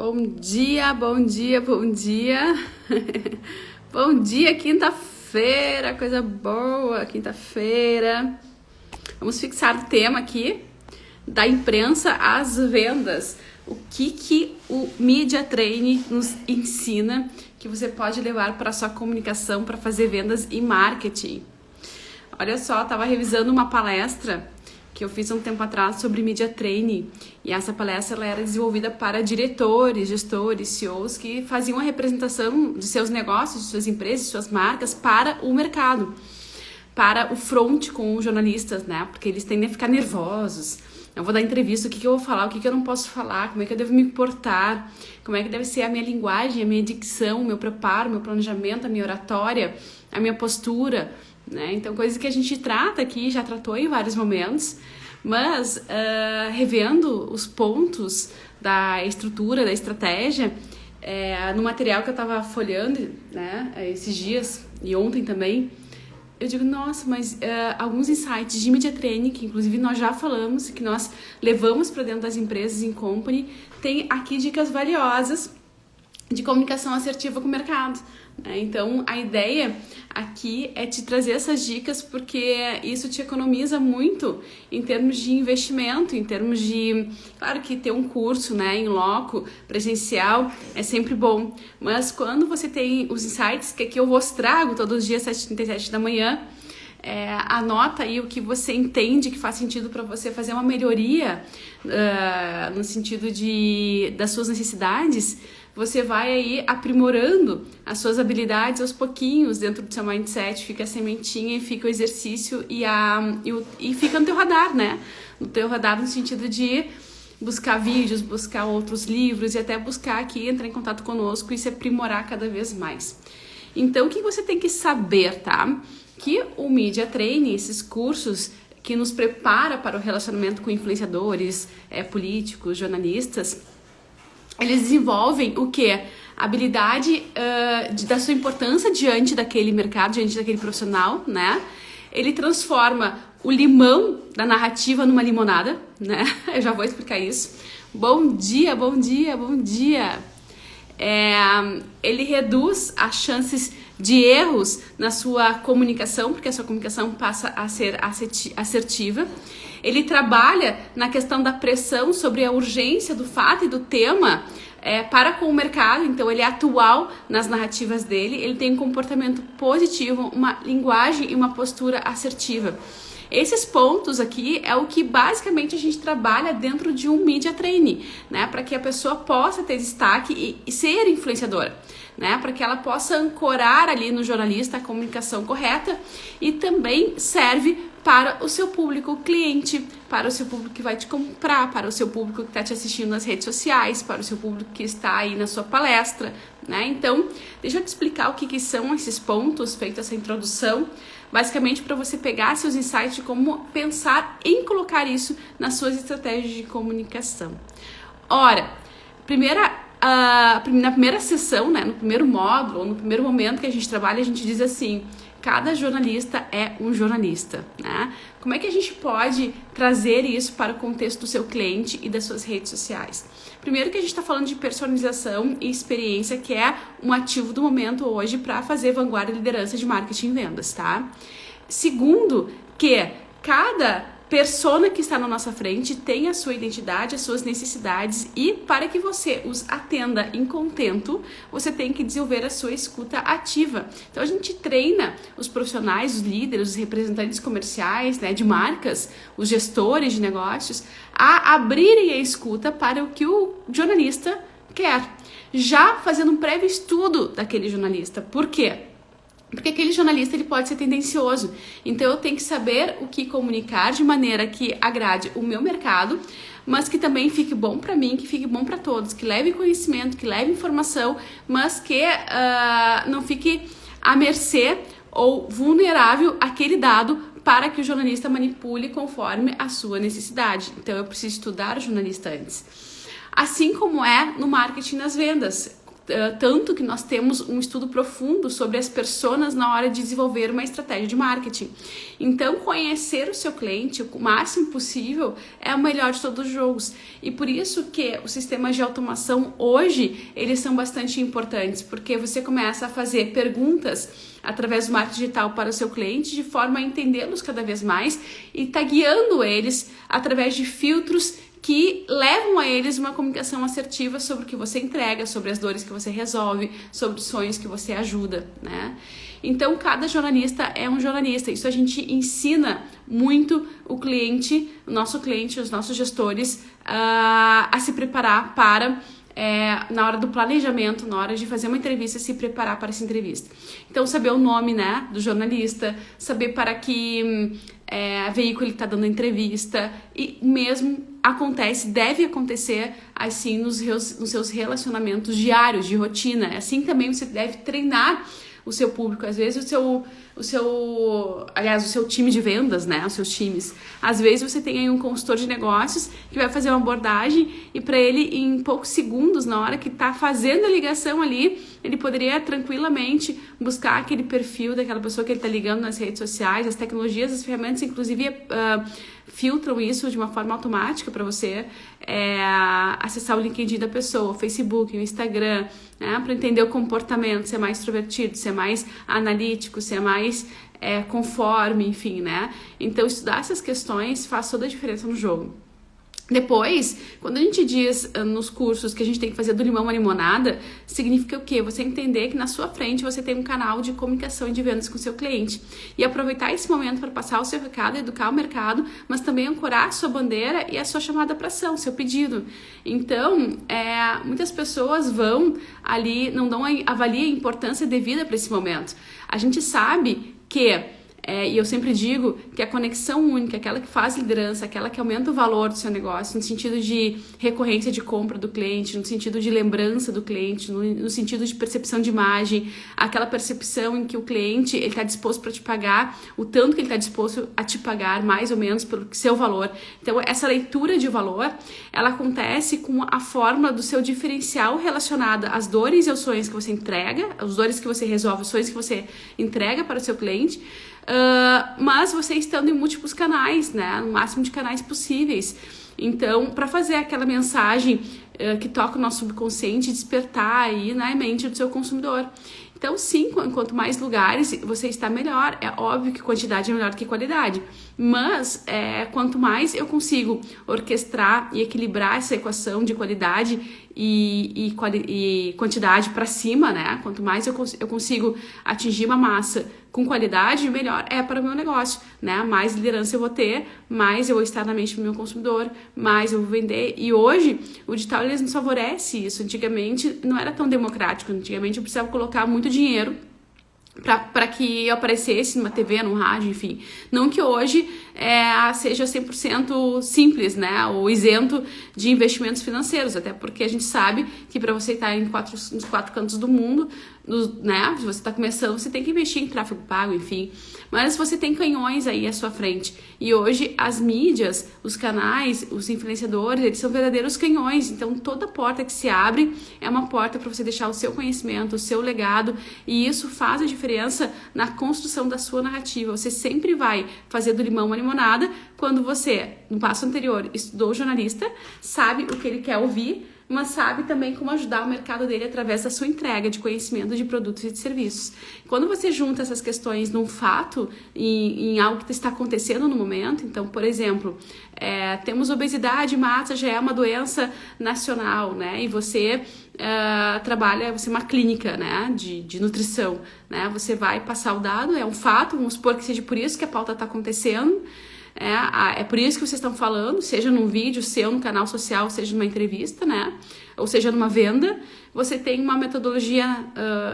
Bom dia, bom dia, bom dia. Bom dia, quinta-feira, coisa boa, quinta-feira. Vamos fixar o tema aqui, da imprensa às vendas. O que o Media Training nos ensina que você pode levar para a sua comunicação para fazer vendas e marketing. Olha só, estava revisando uma palestra que eu fiz um tempo atrás sobre Media Training, e essa palestra ela era desenvolvida para diretores, gestores, CEOs que faziam a representação de seus negócios, de suas empresas, de suas marcas para o mercado, para o front com os jornalistas, né? Porque eles tendem a ficar nervosos. Eu vou dar entrevista, o que eu vou falar, o que eu não posso falar, como é que eu devo me portar, como é que deve ser a minha linguagem, a minha dicção, o meu preparo, o meu planejamento, a minha oratória, a minha postura, né? Então, coisas que a gente trata aqui, já tratou em vários momentos, mas revendo os pontos da estrutura, da estratégia, no material que eu estava folhando, né, esses dias e ontem também, eu digo, nossa, mas alguns insights de Media Training, que inclusive nós já falamos, que nós levamos para dentro das empresas em company, tem aqui dicas valiosas de comunicação assertiva com o mercado. Então, a ideia aqui é te trazer essas dicas porque isso te economiza muito em termos de investimento, em termos de... Claro que ter um curso, né, em loco, presencial, é sempre bom, mas quando você tem os insights, que aqui eu vos trago todos os dias, 7h37 da manhã, anota aí o que você entende que faz sentido para você fazer uma melhoria no sentido das suas necessidades. Você vai aí aprimorando as suas habilidades aos pouquinhos dentro do seu mindset, fica a sementinha e fica o exercício e fica no teu radar, né? No teu radar no sentido de buscar vídeos, buscar outros livros e até buscar aqui, entrar em contato conosco e se aprimorar cada vez mais. Então, o que você tem que saber, tá? Que o Media Training, esses cursos que nos prepara para o relacionamento com influenciadores, políticos, jornalistas, eles desenvolvem o quê? A habilidade da sua importância diante daquele mercado, diante daquele profissional, né? Ele transforma o limão da narrativa numa limonada, né? Eu já vou explicar isso. Bom dia, bom dia, bom dia. Ele reduz as chances de erros na sua comunicação, porque a sua comunicação passa a ser assertiva. Ele trabalha na questão da pressão sobre a urgência do fato e do tema para com o mercado, então ele é atual nas narrativas dele, ele tem um comportamento positivo, uma linguagem e uma postura assertiva. Esses pontos aqui é o que basicamente a gente trabalha dentro de um Media Training, né? Para que a pessoa possa ter destaque e ser influenciadora, né? Para que ela possa ancorar ali no jornalista a comunicação correta e também serve para o seu público cliente, para o seu público que vai te comprar, para o seu público que está te assistindo nas redes sociais, para o seu público que está aí na sua palestra, né? Então, deixa eu te explicar o que são esses pontos, feita essa introdução, basicamente para você pegar seus insights de como pensar em colocar isso nas suas estratégias de comunicação. Ora, na primeira sessão, né, no primeiro módulo, ou no primeiro momento que a gente trabalha, a gente diz assim: cada jornalista é um jornalista, né? Como é que a gente pode trazer isso para o contexto do seu cliente e das suas redes sociais? Primeiro que a gente está falando de personalização e experiência, que é um ativo do momento hoje para fazer vanguarda e liderança de marketing e vendas, tá? Segundo, que cada persona que está na nossa frente tem a sua identidade, as suas necessidades, e para que você os atenda em contento, você tem que desenvolver a sua escuta ativa. Então a gente treina os profissionais, os líderes, os representantes comerciais, né, de marcas, os gestores de negócios, a abrirem a escuta para o que o jornalista quer, já fazendo um prévio estudo daquele jornalista. Por quê? Porque aquele jornalista ele pode ser tendencioso, então eu tenho que saber o que comunicar de maneira que agrade o meu mercado, mas que também fique bom para mim, que fique bom para todos, que leve conhecimento, que leve informação, mas que não fique à mercê ou vulnerável aquele dado para que o jornalista manipule conforme a sua necessidade. Então eu preciso estudar o jornalista antes. Assim como é no marketing nas vendas. tanto que nós temos um estudo profundo sobre as personas na hora de desenvolver uma estratégia de marketing. Então, conhecer o seu cliente o máximo possível é o melhor de todos os jogos. E por isso que os sistemas de automação hoje, eles são bastante importantes, porque você começa a fazer perguntas através do marketing digital para o seu cliente, de forma a entendê-los cada vez mais e tá guiando eles através de filtros que levam a eles uma comunicação assertiva sobre o que você entrega, sobre as dores que você resolve, sobre os sonhos que você ajuda, né? Então, cada jornalista é um jornalista. Isso a gente ensina muito o cliente, o nosso cliente, os nossos gestores a se preparar para... na hora do planejamento, na hora de fazer uma entrevista, se preparar para essa entrevista. Então, saber o nome, né, do jornalista, saber para que veículo ele está dando a entrevista, e mesmo deve acontecer assim nos seus relacionamentos diários, de rotina. Assim também você deve treinar o seu público. Às vezes o seu time de vendas, né, os seus times. Às vezes você tem aí um consultor de negócios que vai fazer uma abordagem e para ele, em poucos segundos, na hora que tá fazendo a ligação ali, ele poderia tranquilamente buscar aquele perfil daquela pessoa que ele tá ligando nas redes sociais. As tecnologias, as ferramentas, inclusive, filtram isso de uma forma automática para você acessar o LinkedIn da pessoa, o Facebook, o Instagram, né, para entender o comportamento, ser mais extrovertido, ser mais analítico, ser mais conforme, enfim, né? Então, estudar essas questões faz toda a diferença no jogo. Depois, quando a gente diz nos cursos que a gente tem que fazer do limão uma limonada, significa o quê? Você entender que na sua frente você tem um canal de comunicação e de vendas com o seu cliente. E aproveitar esse momento para passar o seu recado, educar o mercado, mas também ancorar a sua bandeira e a sua chamada para ação, seu pedido. Então, muitas pessoas vão ali, não avaliam a importância devida para esse momento. A gente sabe que... e eu sempre digo que a conexão única, aquela que faz liderança, aquela que aumenta o valor do seu negócio, no sentido de recorrência de compra do cliente, no sentido de lembrança do cliente, no sentido de percepção de imagem, aquela percepção em que o cliente está disposto para te pagar o tanto que ele está disposto a te pagar, mais ou menos, pelo seu valor. Então, essa leitura de valor, ela acontece com a fórmula do seu diferencial relacionada às dores e aos sonhos que você entrega, as dores que você resolve, os sonhos que você entrega para o seu cliente, mas você estando em múltiplos canais, né? No máximo de canais possíveis. Então, para fazer aquela mensagem que toca o nosso subconsciente, despertar aí na mente do seu consumidor. Então, sim, quanto mais lugares você está, melhor. É óbvio que quantidade é melhor do que qualidade, mas quanto mais eu consigo orquestrar e equilibrar essa equação de qualidade e quantidade para cima, né? Quanto mais eu consigo atingir uma massa com qualidade, melhor é para o meu negócio, né? Mais liderança eu vou ter, mais eu vou estar na mente do meu consumidor, mais eu vou vender. E hoje, o digital, eles nos favorece isso. Antigamente, não era tão democrático. Antigamente, eu precisava colocar muito dinheiro para que eu aparecesse numa TV, num rádio, enfim. Não que hoje seja 100% simples, né? Ou isento de investimentos financeiros, até porque a gente sabe que para você estar nos quatro cantos do mundo, né? Se você está começando, você tem que investir em tráfego pago, enfim. Mas você tem canhões aí à sua frente. E hoje as mídias, os canais, os influenciadores, eles são verdadeiros canhões. Então toda porta que se abre é uma porta para você deixar o seu conhecimento, o seu legado. E isso faz a diferença na construção da sua narrativa. Você sempre vai fazer do limão uma limonada quando você, no passo anterior, estudou jornalista, sabe o que ele quer ouvir, mas sabe também como ajudar o mercado dele através da sua entrega de conhecimento de produtos e de serviços. Quando você junta essas questões num fato, em algo que está acontecendo no momento, então, por exemplo, temos obesidade, massa, já é uma doença nacional, né? E você trabalha, você é uma clínica, né, de nutrição, né? Você vai passar o dado, é um fato, vamos supor que seja por isso que a pauta está acontecendo, é por isso que vocês estão falando, seja num vídeo seu, no canal social, seja numa entrevista, né? Ou seja numa venda, você tem uma metodologia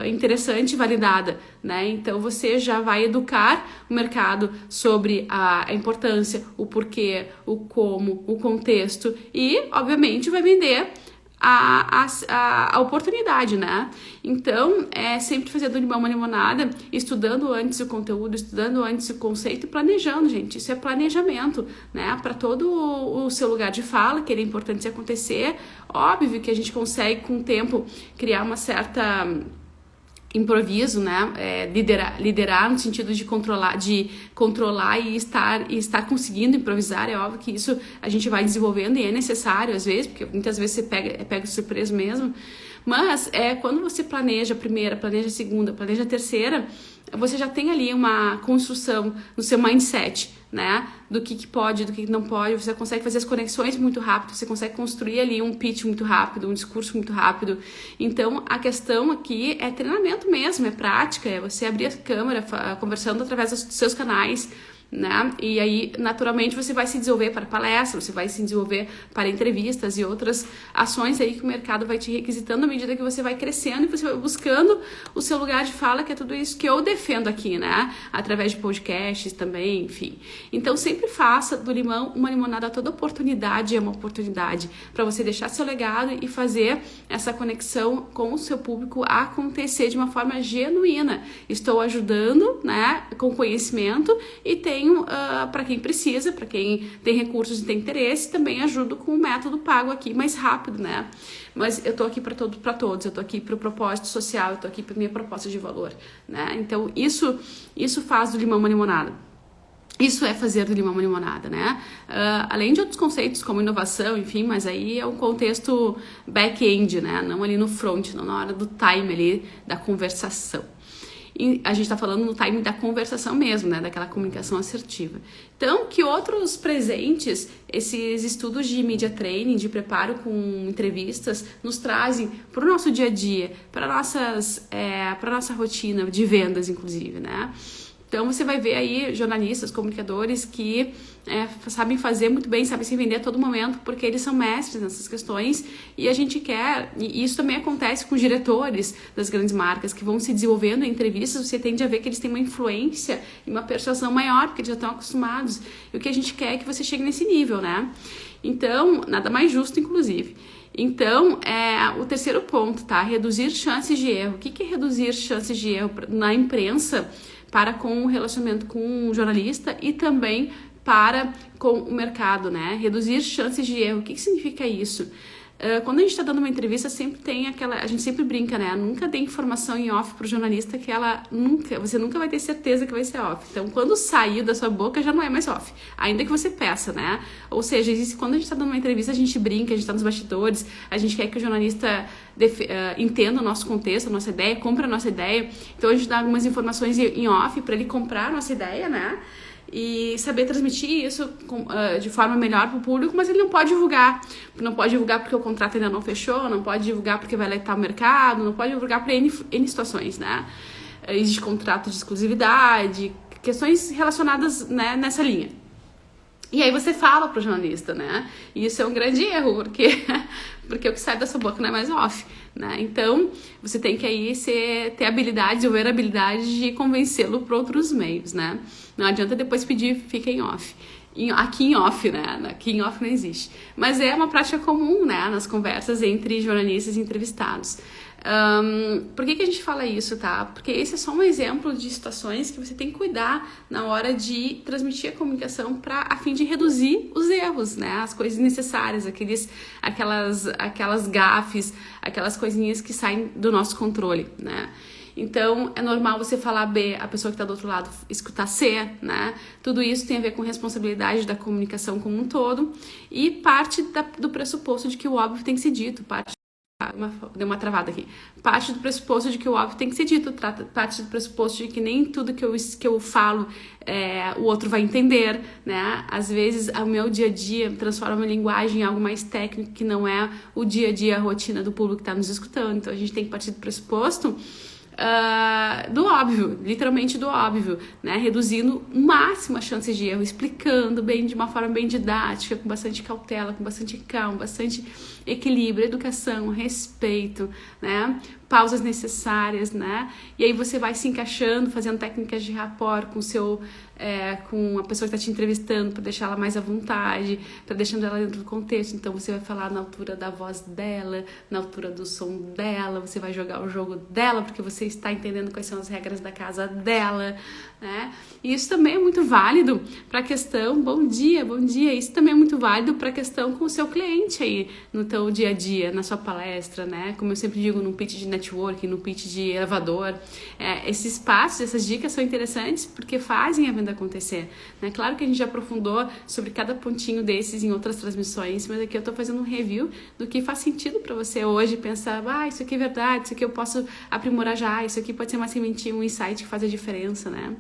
interessante, validada, né? Então você já vai educar o mercado sobre a importância, o porquê, o como, o contexto e, obviamente, vai vender a oportunidade, né? Então, é sempre fazer do limão uma limonada, estudando antes o conteúdo, estudando antes o conceito e planejando, gente. Isso é planejamento, né? Para todo o seu lugar de fala, que é importante se acontecer. Óbvio que a gente consegue, com o tempo, criar uma certa improviso, né? Liderar no sentido de controlar e estar conseguindo improvisar. É óbvio que isso a gente vai desenvolvendo e é necessário às vezes, porque muitas vezes você pega surpresa mesmo. Mas quando você planeja a primeira, planeja a segunda, planeja a terceira, você já tem ali uma construção no seu mindset, né? Do que pode, do que não pode. Você consegue fazer as conexões muito rápido, você consegue construir ali um pitch muito rápido, um discurso muito rápido. Então, a questão aqui é treinamento mesmo, é prática, é você abrir a câmera, conversando através dos seus canais, né? E aí, naturalmente, você vai se desenvolver para palestras, você vai se desenvolver para entrevistas e outras ações aí que o mercado vai te requisitando à medida que você vai crescendo e você vai buscando o seu lugar de fala, que é tudo isso que eu defendo aqui, né? Através de podcasts também, enfim. Então, sempre faça do limão uma limonada. Toda oportunidade é uma oportunidade para você deixar seu legado e fazer essa conexão com o seu público acontecer de uma forma genuína. Estou ajudando, né? Com conhecimento e tenho para quem precisa, para quem tem recursos e tem interesse, também ajudo com o método pago aqui, mais rápido, né? Mas eu tô aqui para todos, eu tô aqui para o propósito social, eu tô aqui para minha proposta de valor, né? Então, isso faz do limão uma limonada. Isso é fazer do limão uma limonada, né? Além de outros conceitos como inovação, enfim, mas aí é um contexto back-end, né? Não ali no front, não na hora do time ali da conversação. E a gente está falando no time da conversação mesmo, né? Daquela comunicação assertiva. Então, que outros presentes, esses estudos de media training, de preparo com entrevistas, nos trazem para o nosso dia a dia, para nossa rotina de vendas, inclusive, né? Então, você vai ver aí jornalistas, comunicadores que sabem fazer muito bem, sabem se vender a todo momento, porque eles são mestres nessas questões e a gente quer, e isso também acontece com diretores das grandes marcas que vão se desenvolvendo em entrevistas, você tende a ver que eles têm uma influência e uma persuasão maior, porque eles já estão acostumados. E o que a gente quer é que você chegue nesse nível, né? Então, nada mais justo, inclusive. Então, o terceiro ponto, tá? Reduzir chances de erro. O que é reduzir chances de erro na imprensa para com o relacionamento com o jornalista e também para com o mercado, né? Reduzir chances de erro. O que significa isso? Quando a gente está dando uma entrevista, sempre tem a gente sempre brinca, né? Nunca dê informação em off pro jornalista que você nunca vai ter certeza que vai ser off. Então, quando saiu da sua boca, já não é mais off. Ainda que você peça, né? Ou seja, quando a gente está dando uma entrevista, a gente brinca, a gente está nos bastidores, a gente quer que o jornalista entenda o nosso contexto, a nossa ideia, compre a nossa ideia. Então, a gente dá algumas informações em off para ele comprar a nossa ideia, né? E saber transmitir isso de forma melhor para o público, mas ele não pode divulgar. Não pode divulgar porque o contrato ainda não fechou, não pode divulgar porque vai letar o mercado, não pode divulgar para N situações, né? Existe contrato de exclusividade, questões relacionadas, né, nessa linha. E aí você fala pro jornalista, né? E isso é um grande erro, porque o que sai da sua boca não é mais off, né? Então, você tem que aí ter habilidade, desenvolver a habilidade de convencê-lo por outros meios, né? Não adianta depois pedir, fica em off. Aqui em off, né? Aqui em off não existe. Mas é uma prática comum, né? Nas conversas entre jornalistas e entrevistados. Por que a gente fala isso, tá? Porque esse é só um exemplo de situações que você tem que cuidar na hora de transmitir a comunicação a fim de reduzir os erros, né? As coisas necessárias, aquelas gafes, aquelas coisinhas que saem do nosso controle, né? Então, é normal você falar B, a pessoa que está do outro lado escutar C, né? Tudo isso tem a ver com responsabilidade da comunicação como um todo e parte do pressuposto de que o óbvio tem que ser dito, deu uma travada aqui. Parte do pressuposto de que o óbvio tem que ser dito, parte do pressuposto de que nem tudo que eu falo o outro vai entender, né? Às vezes, o meu dia a dia transforma a linguagem em algo mais técnico que não é o dia a dia, a rotina do público que está nos escutando. Então, a gente tem que partir do pressuposto do óbvio, literalmente do óbvio, né? Reduzindo o máximo as chances de erro, explicando bem, de uma forma bem didática, com bastante cautela, com bastante calma, bastante equilíbrio, educação, respeito, né? pausas necessárias, né? E aí você vai se encaixando, fazendo técnicas de rapport com o seu, com a pessoa que está te entrevistando, para deixar ela mais à vontade, para deixando ela dentro do contexto. Então você vai falar na altura da voz dela, na altura do som dela, você vai jogar o jogo dela, porque você está entendendo quais são as regras da casa dela, né? E isso também é muito válido para a questão, bom dia, isso também é muito válido para a questão com o seu cliente aí, no teu dia a dia, na sua palestra, né? Como eu sempre digo, no pitch de networking, no pitch de elevador, esses passos, essas dicas são interessantes porque fazem a venda acontecer, né? Claro que a gente já aprofundou sobre cada pontinho desses em outras transmissões, mas aqui eu tô fazendo um review do que faz sentido para você hoje, pensar, isso aqui é verdade, isso aqui eu posso aprimorar já, isso aqui pode ser uma sementinha, um insight que faz a diferença, né?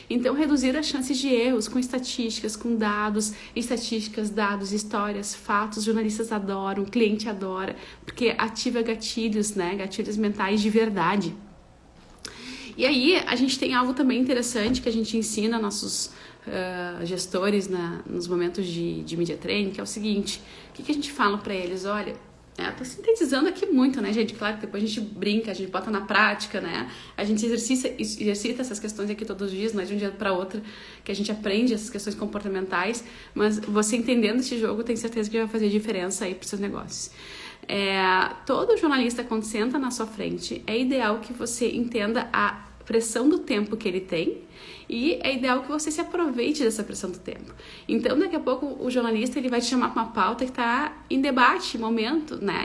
Então, reduzir as chances de erros com estatísticas, com dados, histórias, fatos, jornalistas adoram, o cliente adora, porque ativa gatilhos, né? Gatilhos mentais de verdade. E aí, a gente tem algo também interessante que a gente ensina nossos gestores nos momentos de media training, que é o seguinte, o que a gente fala para eles? Olha, tô sintetizando aqui muito, né, gente? Claro que depois a gente brinca, a gente bota na prática, né? A gente exercita essas questões aqui todos os dias, não é de um dia para outro que a gente aprende essas questões comportamentais, mas você entendendo esse jogo, tenho certeza que vai fazer diferença aí para os seus negócios. Todo jornalista, quando senta na sua frente, é ideal que você entenda a pressão do tempo que ele tem e é ideal que você se aproveite dessa pressão do tempo. Então, daqui a pouco, o jornalista ele vai te chamar para uma pauta que está em debate, em momento, né?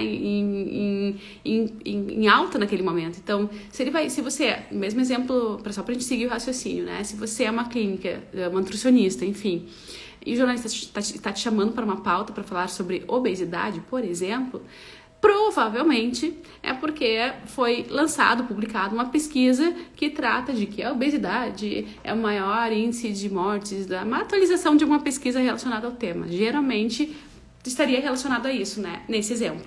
Em alta naquele momento. Então, se você, mesmo exemplo, só para a gente seguir o raciocínio, né? Se você é uma clínica, uma nutricionista, enfim, e o jornalista está te chamando para uma pauta para falar sobre obesidade, por exemplo, provavelmente é porque foi publicado uma pesquisa que trata de que a obesidade é o maior índice de mortes, uma atualização de uma pesquisa relacionada ao tema. Geralmente estaria relacionado a isso, né? Nesse exemplo.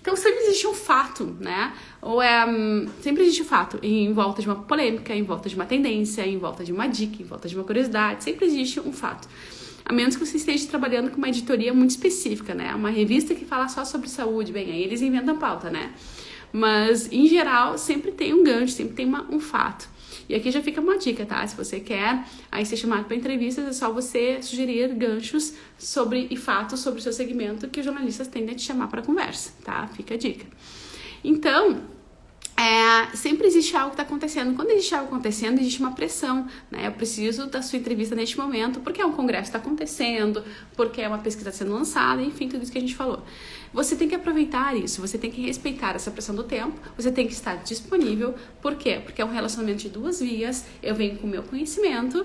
Então sempre existe um fato, né? Sempre existe um fato em volta de uma polêmica, em volta de uma tendência, em volta de uma dica, em volta de uma curiosidade. Sempre existe um fato. A menos que você esteja trabalhando com uma editoria muito específica, né? Uma revista que fala só sobre saúde, bem, aí eles inventam pauta, né? Mas, em geral, sempre tem um gancho, sempre tem um fato. E aqui já fica uma dica, tá? Se você quer aí ser chamado para entrevistas, é só você sugerir ganchos e fatos sobre o seu segmento que os jornalistas tendem a te chamar para conversa, tá? Fica a dica. Então, sempre existe algo que está acontecendo. Quando existe algo acontecendo, existe uma pressão, né? Eu preciso da sua entrevista neste momento, porque um congresso está acontecendo, porque uma pesquisa está sendo lançada, enfim, tudo isso que a gente falou. Você tem que aproveitar isso, você tem que respeitar essa pressão do tempo, você tem que estar disponível. Por quê? Porque é um relacionamento de duas vias. Eu venho com o meu conhecimento,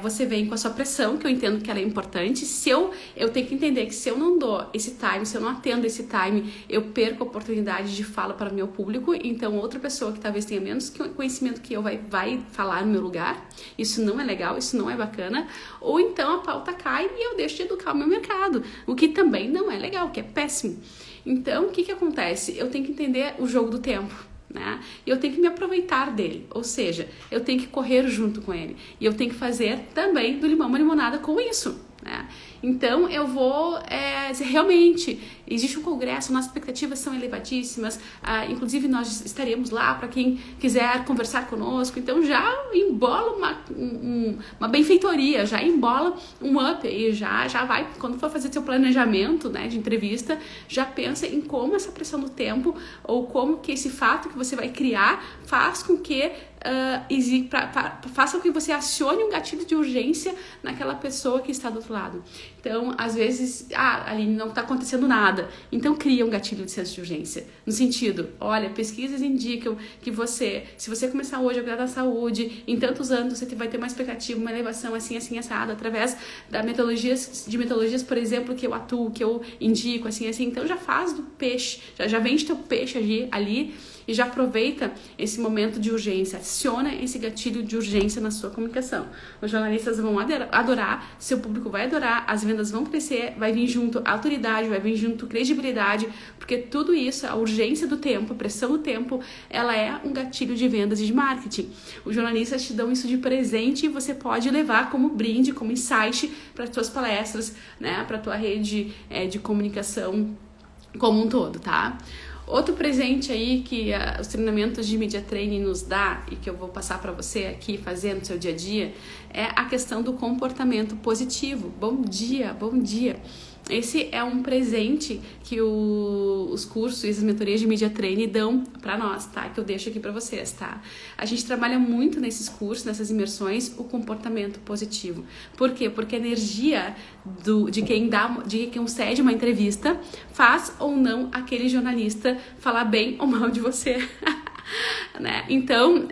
você vem com a sua pressão, que eu entendo que ela é importante. Eu tenho que entender que se eu não dou esse time, se eu não atendo esse time, eu perco a oportunidade de fala para o meu público. Então, outra pessoa que talvez tenha menos conhecimento que eu vai falar no meu lugar. Isso não é legal, isso não é bacana. Ou então a pauta cai e eu deixo de educar o meu mercado, o que também não é legal, o que é péssimo. Então, o que acontece? Eu tenho que entender o jogo do tempo, né? E eu tenho que me aproveitar dele, ou seja, eu tenho que correr junto com ele. E eu tenho que fazer também do limão uma limonada com isso, né? Então, eu vou realmente, existe um congresso, nossas expectativas são elevadíssimas, inclusive nós estaremos lá para quem quiser conversar conosco, então já embola uma benfeitoria, já embola um up aí, já vai, quando for fazer seu planejamento, né, de entrevista, já pensa em como essa pressão do tempo, ou como que esse fato que você vai criar faz com que faça com que você acione um gatilho de urgência naquela pessoa que está do outro lado. Então, às vezes, ali não está acontecendo nada. Então, cria um gatilho de senso de urgência. No sentido, olha, pesquisas indicam que se você começar hoje a cuidar da saúde, em tantos anos você vai ter uma expectativa, uma elevação assim, assado, através de metodologias, por exemplo, que eu atuo, que eu indico, assim. Então, já faz do peixe, já vende teu peixe ali e já aproveita esse momento de urgência. Adiciona esse gatilho de urgência na sua comunicação. Os jornalistas vão adorar, seu público vai adorar, as vendas vão crescer, vai vir junto autoridade, vai vir junto credibilidade, porque tudo isso, a urgência do tempo, a pressão do tempo, ela é um gatilho de vendas e de marketing. Os jornalistas te dão isso de presente e você pode levar como brinde, como insight para as tuas palestras, né, para a tua rede de comunicação como um todo, tá? Outro presente aí que os treinamentos de Media Training nos dá e que eu vou passar para você aqui fazer no seu dia a dia é a questão do comportamento positivo. Bom dia, bom dia. Esse é um presente que os cursos e as mentorias de Media Training dão para nós, tá? Que eu deixo aqui para vocês, tá? A gente trabalha muito nesses cursos, nessas imersões, o comportamento positivo. Por quê? Porque a energia de quem cede uma entrevista faz ou não aquele jornalista falar bem ou mal de você. Né? Então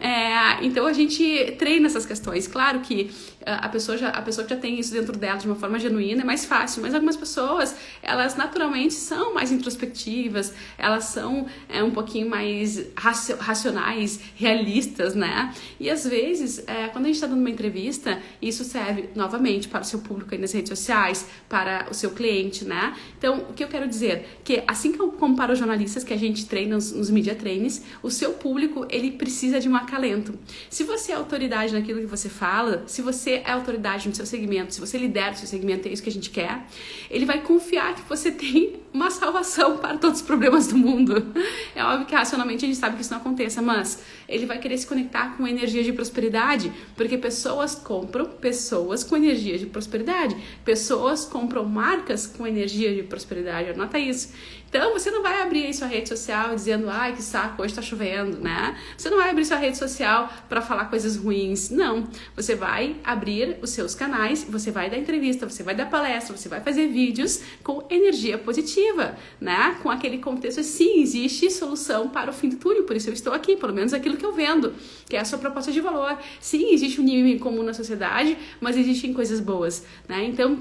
a gente treina essas questões. Claro que a pessoa que já tem isso dentro dela de uma forma genuína é mais fácil, mas algumas pessoas, elas naturalmente são mais introspectivas, elas são um pouquinho mais racionais, realistas, né? E às vezes, quando a gente está dando uma entrevista, isso serve novamente para o seu público aí nas redes sociais, para o seu cliente, né? Então, o que eu quero dizer? Que assim como para os jornalistas que a gente treina nos Media Trainings, o seu público, ele precisa de um acalento. Se você é autoridade naquilo que você fala, se você é autoridade no seu segmento, se você lidera o seu segmento, é isso que a gente quer, ele vai confiar que você tem uma salvação para todos os problemas do mundo. É óbvio que racionalmente a gente sabe que isso não aconteça, mas ele vai querer se conectar com energia de prosperidade, porque pessoas compram pessoas com energia de prosperidade, pessoas compram marcas com energia de prosperidade, anota isso. Então, você não vai abrir aí sua rede social dizendo, ai, que saco, hoje tá chovendo, né? Você não vai abrir sua rede social para falar coisas ruins, não. Você vai abrir os seus canais, você vai dar entrevista, você vai dar palestra, você vai fazer vídeos com energia positiva, né? Com aquele contexto, sim, existe solução para o fim do túnel, por isso eu estou aqui, pelo menos aquilo que eu vendo, que é a sua proposta de valor. Sim, existe um nível comum na sociedade, mas existem coisas boas, né? Então,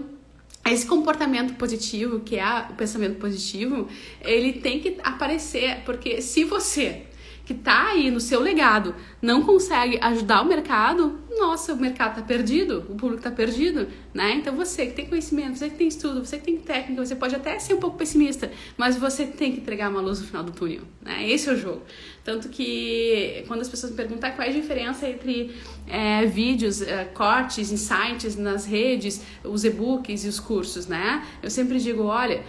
esse comportamento positivo, que é o pensamento positivo, ele tem que aparecer, porque se você que está aí no seu legado não consegue ajudar o mercado, nossa, o mercado está perdido, o público está perdido, né? Então você que tem conhecimento, você que tem estudo, você que tem técnica, você pode até ser um pouco pessimista, mas você tem que entregar uma luz no final do túnel, né? Esse é o jogo. Tanto que quando as pessoas me perguntam qual é a diferença entre vídeos, cortes, insights nas redes, os e-books e os cursos, né? Eu sempre digo, olha,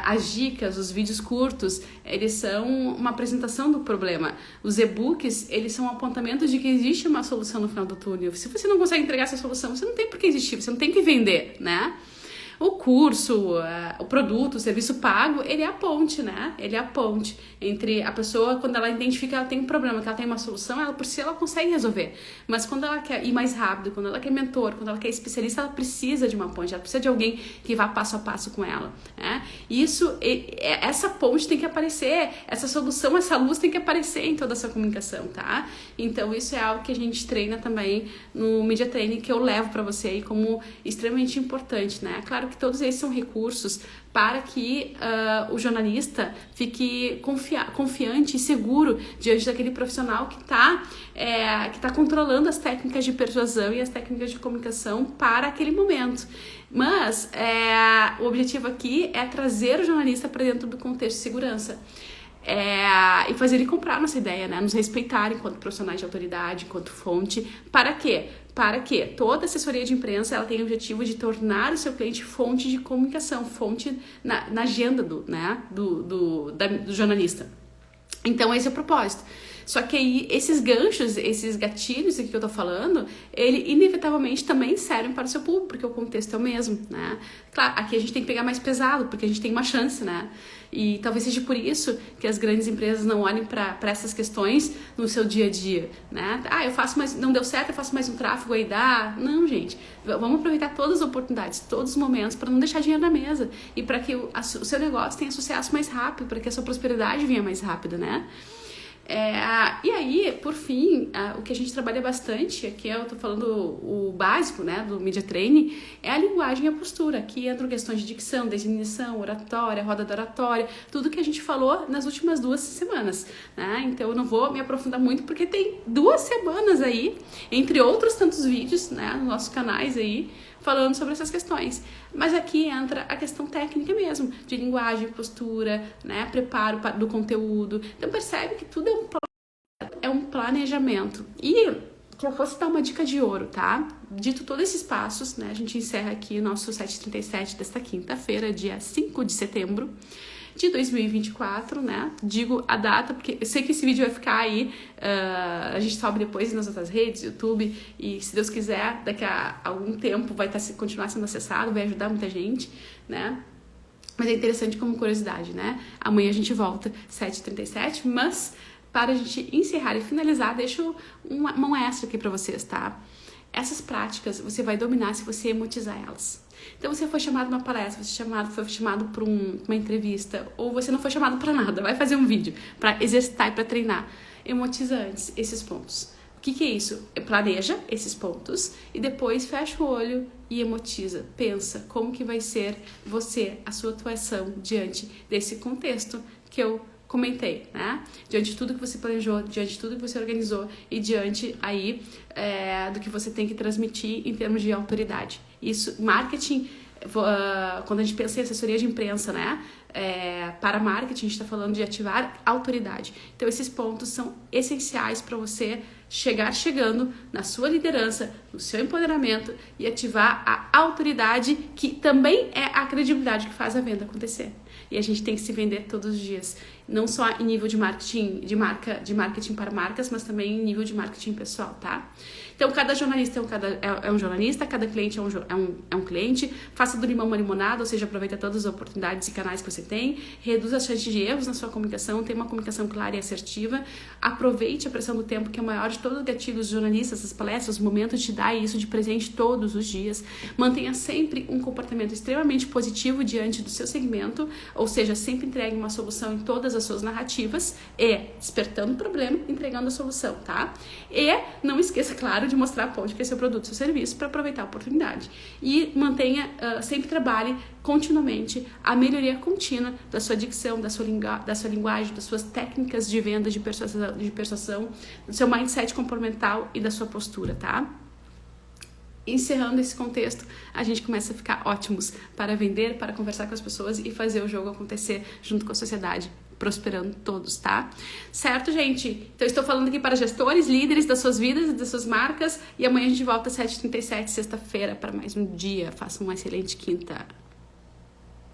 as dicas, os vídeos curtos, eles são uma apresentação do problema. Os e-books, eles são um apontamento de que existe uma solução no final do túnel. Se você não consegue entregar essa solução, você não tem por que existir, você não tem que vender, né? O curso, o produto, o serviço pago, ele é a ponte, né? Ele é a ponte entre a pessoa, quando ela identifica que ela tem um problema, que ela tem uma solução, ela por si ela consegue resolver. Mas quando ela quer ir mais rápido, quando ela quer mentor, quando ela quer especialista, ela precisa de uma ponte, ela precisa de alguém que vá passo a passo com ela, né? Essa ponte tem que aparecer, essa solução, essa luz tem que aparecer em toda essa comunicação, tá? Então isso é algo que a gente treina também no Media Training, que eu levo para você aí como extremamente importante, né? Claro que todos esses são recursos para que o jornalista fique confiante e seguro diante daquele profissional que tá controlando as técnicas de persuasão e as técnicas de comunicação para aquele momento. Mas o objetivo aqui é trazer o jornalista para dentro do contexto de segurança. E fazer ele comprar nossa ideia, né? Nos respeitar enquanto profissionais de autoridade, enquanto fonte. Para quê? Para que toda assessoria de imprensa ela tem o objetivo de tornar o seu cliente fonte de comunicação, fonte na agenda do jornalista. Então, esse é o propósito. Só que aí, esses ganchos, esses gatilhos aqui que eu tô falando, ele inevitavelmente também servem para o seu público, porque o contexto é o mesmo, né? Claro, aqui a gente tem que pegar mais pesado, porque a gente tem uma chance, né? E talvez seja por isso que as grandes empresas não olhem para essas questões no seu dia a dia, né? Eu faço mais, não deu certo, eu faço mais um tráfego aí, dá. Não, gente. Vamos aproveitar todas as oportunidades, todos os momentos, para não deixar dinheiro na mesa e para que o seu negócio tenha sucesso mais rápido, para que a sua prosperidade venha mais rápido, né? E aí, por fim, o que a gente trabalha bastante, aqui eu tô falando o básico, né, do Media Training, é a linguagem e a postura. Aqui entram questões de dicção, definição, oratória, roda da oratória, tudo que a gente falou nas últimas 2 semanas, né? Então eu não vou me aprofundar muito, porque tem 2 semanas aí, entre outros tantos vídeos, né, nos nossos canais aí, falando sobre essas questões. Mas aqui entra a questão técnica mesmo, de linguagem, postura, né, preparo do conteúdo. Então percebe que tudo é um planejamento. E que eu fosse dar uma dica de ouro, tá? Dito todos esses passos, né, a gente encerra aqui o nosso 7h37 desta quinta-feira, dia 5 de setembro. de 2024, né? Digo a data, porque eu sei que esse vídeo vai ficar aí, a gente sobe depois nas outras redes, YouTube, e se Deus quiser, daqui a algum tempo vai continuar sendo acessado, vai ajudar muita gente, né? Mas é interessante como curiosidade, né? Amanhã a gente volta 7h37, mas para a gente encerrar e finalizar, deixo uma mão extra aqui para vocês, tá? Essas práticas você vai dominar se você emotizar elas. Então você foi chamado numa palestra, foi chamado para uma entrevista, ou você não foi chamado para nada, vai fazer um vídeo para exercitar e para treinar. Emotiza antes esses pontos. O que é isso? Planeja esses pontos e depois fecha o olho e emotiza. Pensa como que vai ser você, a sua atuação diante desse contexto que eu comentei, né? Diante de tudo que você planejou, diante de tudo que você organizou e diante aí do que você tem que transmitir em termos de autoridade. Isso, marketing, quando a gente pensa em assessoria de imprensa, né? Para marketing, a gente está falando de ativar autoridade. Então, esses pontos são essenciais para você chegando na sua liderança, no seu empoderamento e ativar a autoridade, que também é a credibilidade que faz a venda acontecer. E a gente tem que se vender todos os dias, não só em nível de marketing, de marketing para marcas, mas também em nível de marketing pessoal, tá? Então, cada jornalista é um jornalista, cada cliente é um cliente. Faça do limão uma limonada, ou seja, aproveita todas as oportunidades e canais que você tem. Reduza as chances de erros na sua comunicação, tenha uma comunicação clara e assertiva. Aproveite a pressão do tempo, que é o maior de todos os gatilhos dos jornalistas, as palestras, os momentos de dar isso de presente todos os dias. Mantenha sempre um comportamento extremamente positivo diante do seu segmento, ou seja, sempre entregue uma solução em todas as suas narrativas e despertando o problema, entregando a solução, tá? E não esqueça, claro, de mostrar onde que é seu produto, seu serviço, para aproveitar a oportunidade. E mantenha, sempre trabalhe continuamente a melhoria contínua da sua dicção, da sua linguagem, das suas técnicas de venda, de persuasão, do seu mindset comportamental e da sua postura, tá? Encerrando esse contexto, a gente começa a ficar ótimos para vender, para conversar com as pessoas e fazer o jogo acontecer junto com a sociedade, prosperando todos, tá? Certo, gente? Então, estou falando aqui para gestores, líderes das suas vidas e das suas marcas, e amanhã a gente volta às 7h37, sexta-feira, para mais um dia. Faça uma excelente quinta.